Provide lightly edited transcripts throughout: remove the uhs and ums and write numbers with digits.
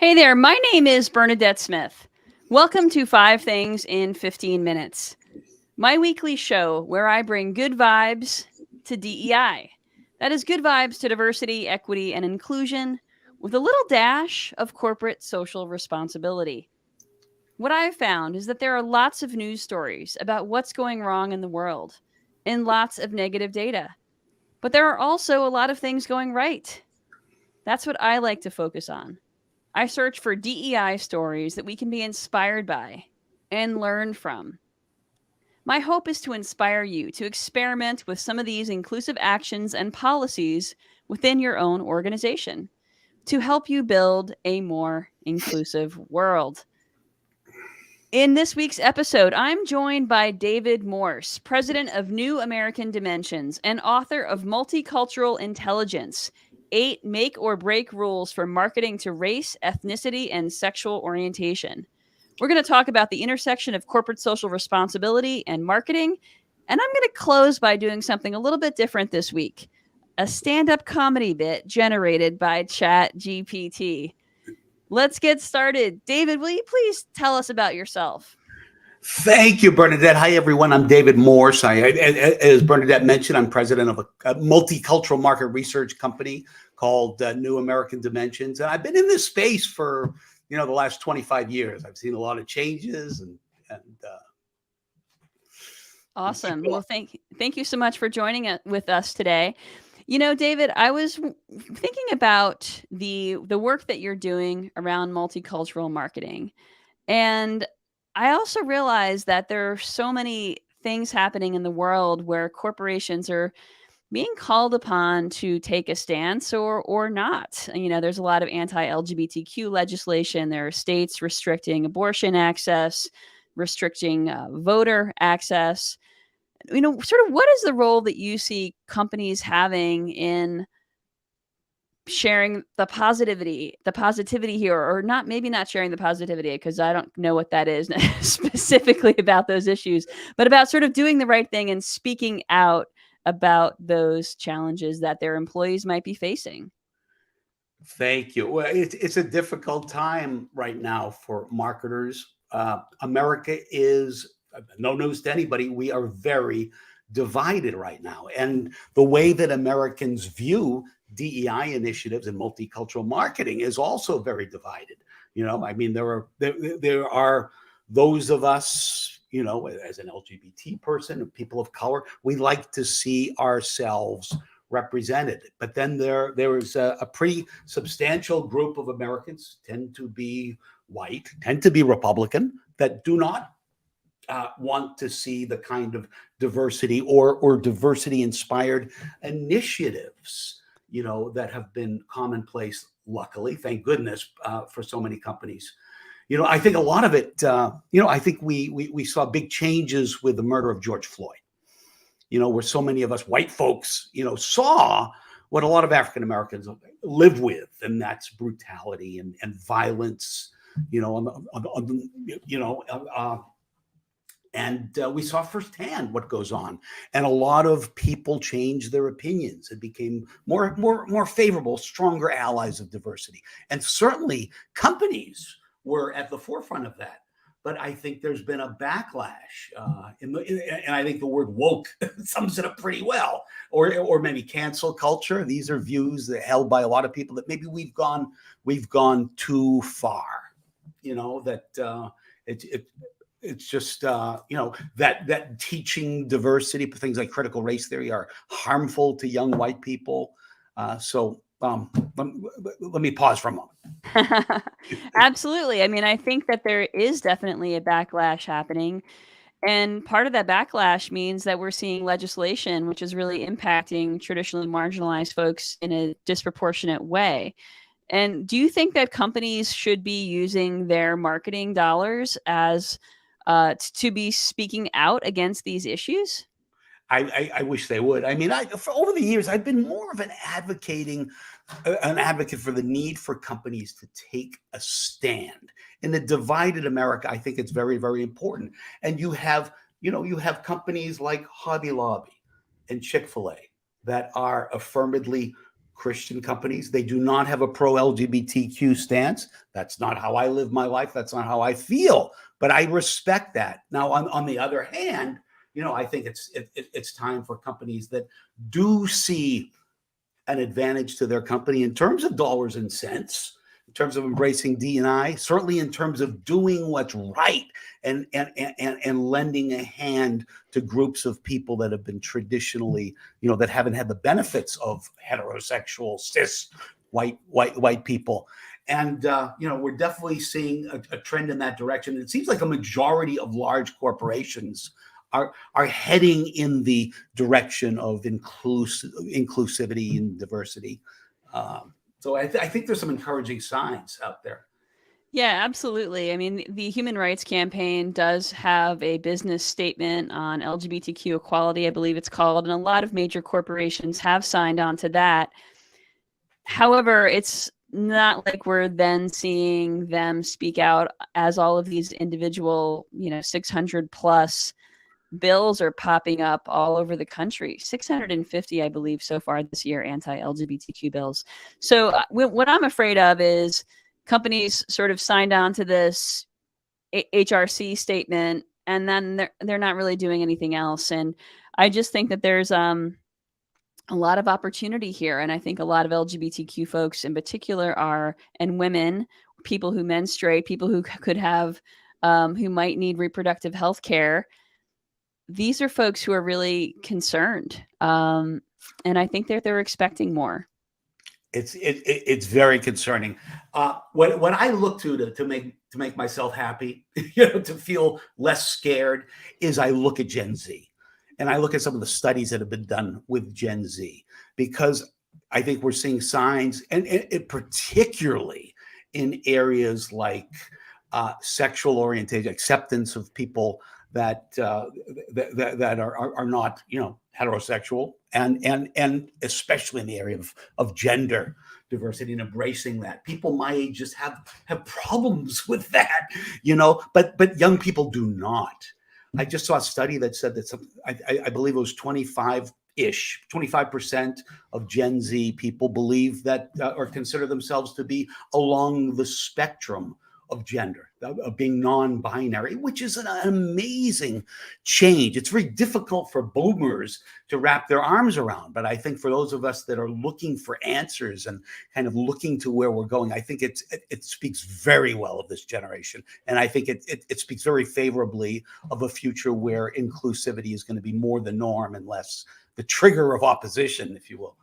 Hey there, my name is Bernadette Smith. Welcome to 5 Things in 15 Minutes, my weekly show where I bring good vibes to DEI. That is good vibes to diversity, equity, and inclusion with a little dash of corporate social responsibility. What I've found is that there are lots of news stories about what's going wrong in the world and lots of negative data. But there are also a lot of things going right. That's what I like to focus on. I search for DEI stories that we can be inspired by and learn from. My hope is to inspire you to experiment with some of these inclusive actions and policies within your own organization to help you build a more inclusive world. In this week's episode, I'm joined by David Morse, president of New American Dimensions and author of Multicultural Intelligence, 8 Make or Break Rules for Marketing to Race, Ethnicity, and Sexual Orientation. We're going to talk about the intersection of corporate social responsibility and marketing, and I'm going to close by doing something a little bit different this week, a stand-up comedy bit generated by ChatGPT. Let's get started. David, will you please tell us about yourself? Thank you, Bernadette. Hi, everyone. I'm David Morse. As Bernadette mentioned, I'm president of a multicultural market research company called New American Dimensions. And I've been in this space for, the last 25 years. I've seen a lot of changes and Awesome. Well, thank you so much for joining with us today. David, I was thinking about the work that you're doing around multicultural marketing. And I also realized that there are so many things happening in the world where corporations are being called upon to take a stance or not. There's a lot of anti-LGBTQ legislation. There are states restricting abortion access, restricting voter access. Sort of what is the role that you see companies having in sharing the positivity here, or maybe not sharing the positivity, because I don't know what that is specifically about those issues, but about sort of doing the right thing and speaking out about those challenges that their employees might be facing. Thank you. Well, it's a difficult time right now for marketers. America is no news to anybody. We are very divided right now. And the way that Americans view DEI initiatives and multicultural marketing is also very divided. There are those of us, as an LGBT person, people of color, we like to see ourselves represented. But then there is a pretty substantial group of Americans, tend to be white, tend to be Republican, that do not want to see the kind of diversity or diversity inspired initiatives, that have been commonplace, luckily, thank goodness, for so many companies. I think a lot of it, I think we saw big changes with the murder of George Floyd, where so many of us white folks, saw what a lot of African Americans live with, and that's brutality and violence, and we saw firsthand what goes on, and a lot of people changed their opinions. It became more favorable, stronger allies of diversity, and certainly companies were at the forefront of that. But I think there's been a backlash, and I think the word woke sums it up pretty well, or maybe cancel culture. These are views that held by a lot of people that maybe we've gone too far. It's just that teaching diversity, things like critical race theory, are harmful to young white people. So let me pause for a moment. Absolutely. I think that there is definitely a backlash happening. And part of that backlash means that we're seeing legislation which is really impacting traditionally marginalized folks in a disproportionate way. And do you think that companies should be using their marketing dollars as to be speaking out against these issues? I wish they would. For over the years, I've been more of an advocate for the need for companies to take a stand. In a divided America, I think it's very, very important. And you have companies like Hobby Lobby and Chick-fil-A that are affirmatively Christian companies. They do not have a pro-LGBTQ stance. That's not how I live my life. That's not how I feel. But I respect that. Now, on the other hand, I think it's time for companies that do see an advantage to their company in terms of dollars and cents, in terms of embracing D&I, certainly in terms of doing what's right and lending a hand to groups of people that have been traditionally, that haven't had the benefits of heterosexual, cis, white people. And, we're definitely seeing a trend in that direction. It seems like a majority of large corporations are heading in the direction of inclusivity and diversity. So I think there's some encouraging signs out there. Yeah, absolutely. I mean, the Human Rights Campaign does have a business statement on LGBTQ equality, I believe it's called, and a lot of major corporations have signed on to that. However, it's not like we're then seeing them speak out as all of these individual, 600 plus bills are popping up all over the country. 650, I believe, so far this year, anti-LGBTQ bills. So what I'm afraid of is companies sort of signed on to this HRC statement, and then they're not really doing anything else. And I just think that there's a lot of opportunity here. And I think a lot of LGBTQ folks in particular and women, people who menstruate, people who could have, who might need reproductive health care. These are folks who are really concerned. And I think they're expecting more. It's very concerning. What I look to make myself happy, to feel less scared, is I look at Gen Z, and I look at some of the studies that have been done with Gen Z, because I think we're seeing signs, and particularly in areas like sexual orientation, acceptance of people that are not heterosexual, and especially in the area of gender diversity and embracing that. People my age just have problems with that, but young people do not. I just saw a study that said that I believe it was 25% of Gen Z people believe that or consider themselves to be along the spectrum of gender, of being non-binary, which is an amazing change. It's very difficult for boomers to wrap their arms around, but I think for those of us that are looking for answers and kind of looking to where we're going, I think it speaks very well of this generation, and I think it speaks very favorably of a future where inclusivity is going to be more the norm and less the trigger of opposition, if you will.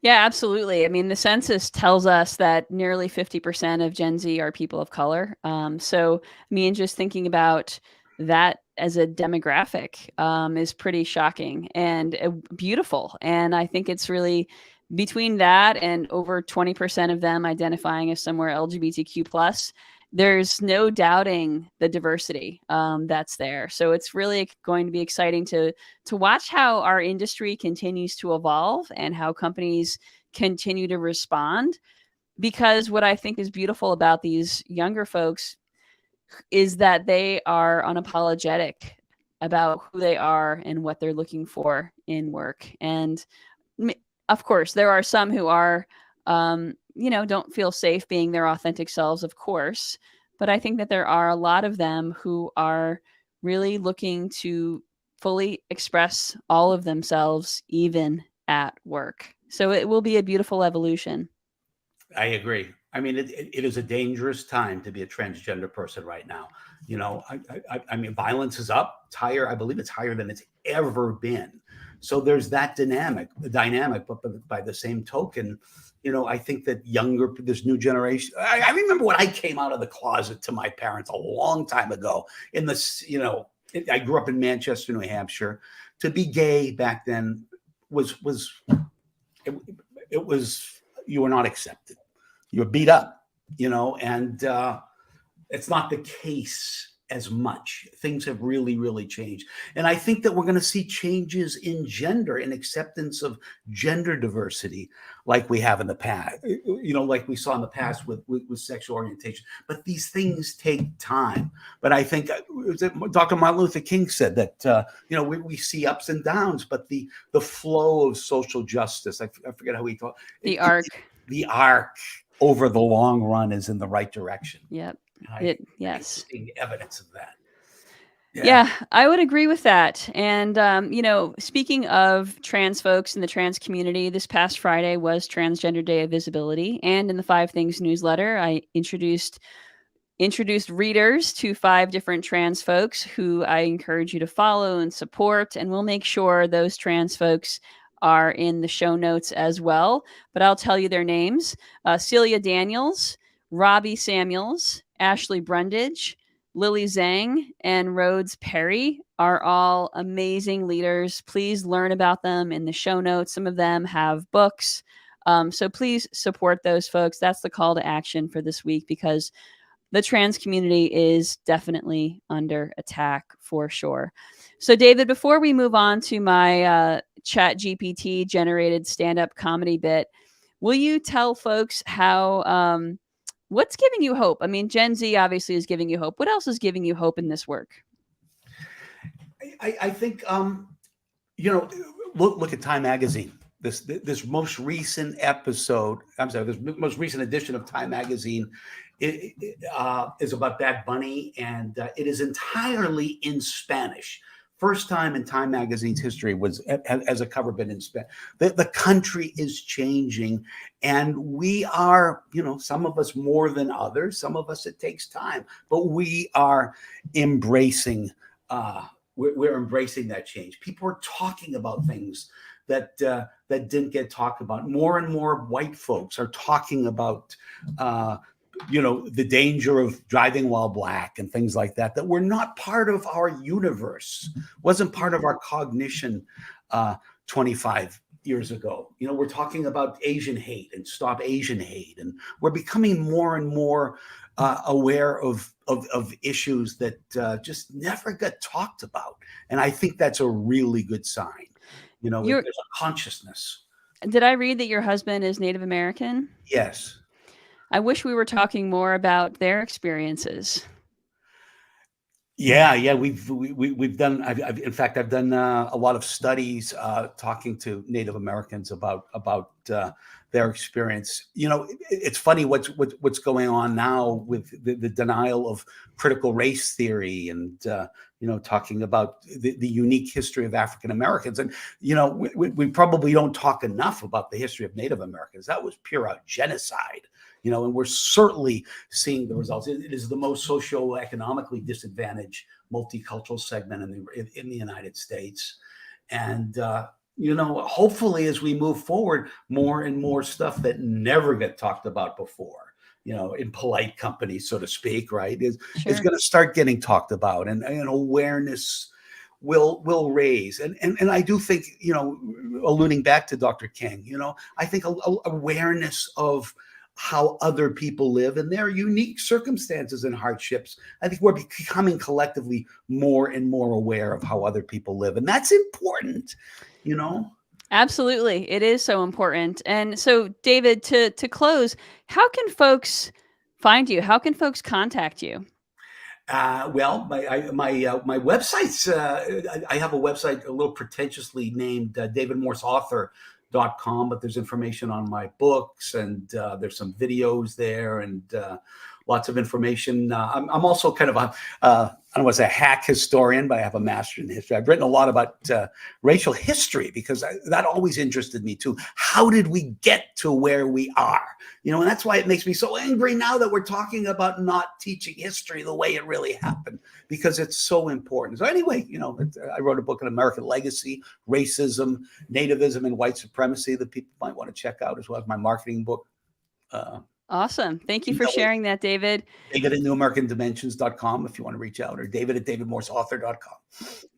Yeah, absolutely. I mean, the census tells us that nearly 50% of Gen Z are people of color. So me and just thinking about that as a demographic is pretty shocking and beautiful. And I think it's really between that and over 20% of them identifying as somewhere LGBTQ plus. There's no doubting the diversity that's there. So it's really going to be exciting to watch how our industry continues to evolve and how companies continue to respond. Because what I think is beautiful about these younger folks is that they are unapologetic about who they are and what they're looking for in work. And of course, there are some who are don't feel safe being their authentic selves, of course. But I think that there are a lot of them who are really looking to fully express all of themselves, even at work. So it will be a beautiful evolution. I agree. I mean, it is a dangerous time to be a transgender person right now. I mean, violence is up. It's higher. I believe it's higher than it's ever been. So there's that dynamic, but by the same token, I think that this new generation, I remember when I came out of the closet to my parents a long time ago I grew up in Manchester, New Hampshire. To be gay back then was you were not accepted. You were beat up, and it's not the case as much. Things have really, really changed. And I think that we're going to see changes in gender and acceptance of gender diversity like we have in the past, like we saw in the past with sexual orientation. But these things take time. But I think Dr. Martin Luther King said that, we see ups and downs, but the flow of social justice, I forget how he thought. The arc. The arc over the long run is in the right direction. Yep. Yes. Seeing evidence of that. Yeah, I would agree with that. And, speaking of trans folks in the trans community, this past Friday was Transgender Day of Visibility. And in the 5 Things newsletter, I introduced readers to 5 different trans folks who I encourage you to follow and support. And we'll make sure those trans folks are in the show notes as well. But I'll tell you their names. Celia Daniels, Robbie Samuels, Ashley Brundage, Lily Zhang, and Rhodes Perry are all amazing leaders. Please learn about them in the show notes. Some of them have books. So please support those folks. That's the call to action for this week, because the trans community is definitely under attack for sure. So, David, before we move on to my Chat GPT generated stand-up comedy bit, will you tell folks how what's giving you hope? I mean, Gen Z obviously is giving you hope. What else is giving you hope in this work? I think look at Time Magazine. This most recent episode, this most recent edition of Time Magazine is about Bad Bunny, and it is entirely in Spanish. First time in Time Magazine's history has a cover been in Spanish. The country is changing, and we are, some of us more than others. Some of us it takes time, but we are embracing. We're embracing that change. People are talking about things that didn't get talked about. More and more white folks are talking about the danger of driving while black and things like that were not part of our universe, wasn't part of our cognition 25 years ago. We're talking about Asian hate and stop Asian hate. And we're becoming more and more aware of issues that just never got talked about. And I think that's a really good sign. There's a consciousness. Did I read that your husband is Native American? Yes. I wish we were talking more about their experiences. Yeah, we've done. I've done a lot of studies talking to Native Americans about their experience. It's funny what's going on now with the denial of critical race theory, and talking about the unique history of African Americans. And we probably don't talk enough about the history of Native Americans. That was pure out genocide. And we're certainly seeing the results. It is the most socioeconomically disadvantaged multicultural segment in the United States. And, hopefully as we move forward, more and more stuff that never got talked about before, in polite company, so to speak, right, is going to start getting talked about, and awareness will raise. And I do think, alluding back to Dr. King, I think awareness of how other people live and their unique circumstances and hardships. I think we're becoming collectively more and more aware of how other people live. And that's important, Absolutely. It is so important. And so, David, to close, how can folks find you? How can folks contact you? Well, my websites, I have a website a little pretentiously named davidmorseauthor.com, but there's information on my books, and there's some videos there, and lots of information. I'm also kind of I don't want to say a hack historian, but I have a master's in history. I've written a lot about racial history because that always interested me too. How did we get to where we are? And that's why it makes me so angry now that we're talking about not teaching history the way it really happened, because it's so important. So anyway, I wrote a book on American legacy, racism, nativism, and white supremacy that people might want to check out, as well as my marketing book. Awesome. Thank you for sharing that, David. David at newamericandimensions.com if you want to reach out, or David at davidmorseauthor.com.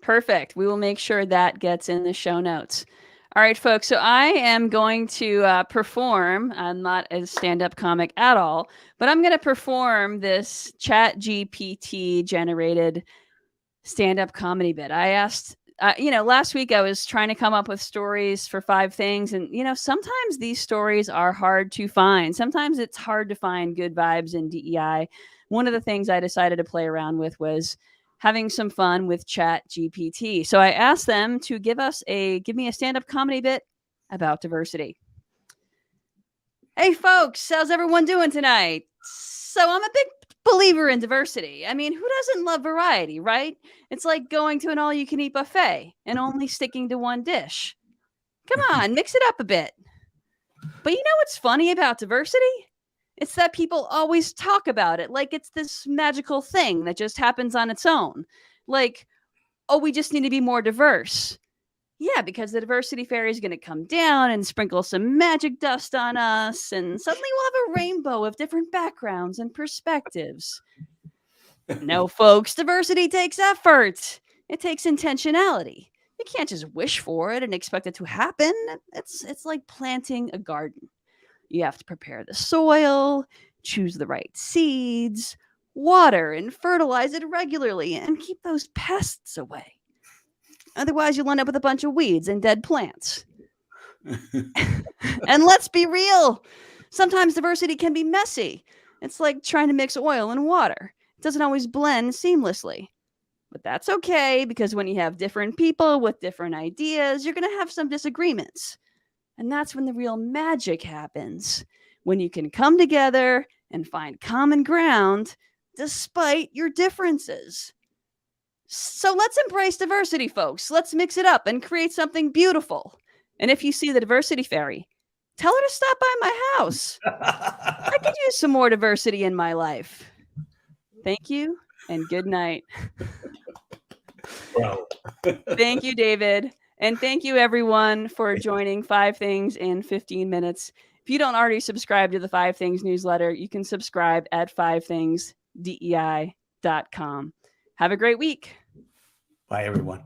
Perfect. We will make sure that gets in the show notes. All right, folks. So I am going to perform. I'm not a stand-up comic at all, but I'm going to perform this Chat GPT generated stand-up comedy bit. I asked, last week I was trying to come up with stories for 5 things, and sometimes these stories are hard to find. Sometimes it's hard to find good vibes in DEI. One of the things I decided to play around with was having some fun with Chat GPT. So I asked them to give me a stand-up comedy bit about diversity. Hey folks, how's everyone doing tonight? So I'm a big believer in diversity. I mean, who doesn't love variety, right? It's like going to an all-you-can-eat buffet and only sticking to one dish. Come on, mix it up a bit. But you know what's funny about diversity? It's that people always talk about it like it's this magical thing that just happens on its own. Like, oh, we just need to be more diverse. Yeah, because the diversity fairy is going to come down and sprinkle some magic dust on us, and suddenly we'll have a rainbow of different backgrounds and perspectives. No, folks, diversity takes effort. It takes intentionality. You can't just wish for it and expect it to happen. It's like planting a garden. You have to prepare the soil, choose the right seeds, water and fertilize it regularly, and keep those pests away. Otherwise, you'll end up with a bunch of weeds and dead plants. And let's be real. Sometimes diversity can be messy. It's like trying to mix oil and water. It doesn't always blend seamlessly. But that's okay, because when you have different people with different ideas, you're going to have some disagreements. And that's when the real magic happens. When you can come together and find common ground despite your differences. So let's embrace diversity, folks. Let's mix it up and create something beautiful. And if you see the diversity fairy, tell her to stop by my house. I could use some more diversity in my life. Thank you and good night. Wow. Thank you, David. And thank you, everyone, for joining 5 Things in 15 Minutes. If you don't already subscribe to the 5 Things newsletter, you can subscribe at 5thingsdei.com. Have a great week. Bye, everyone.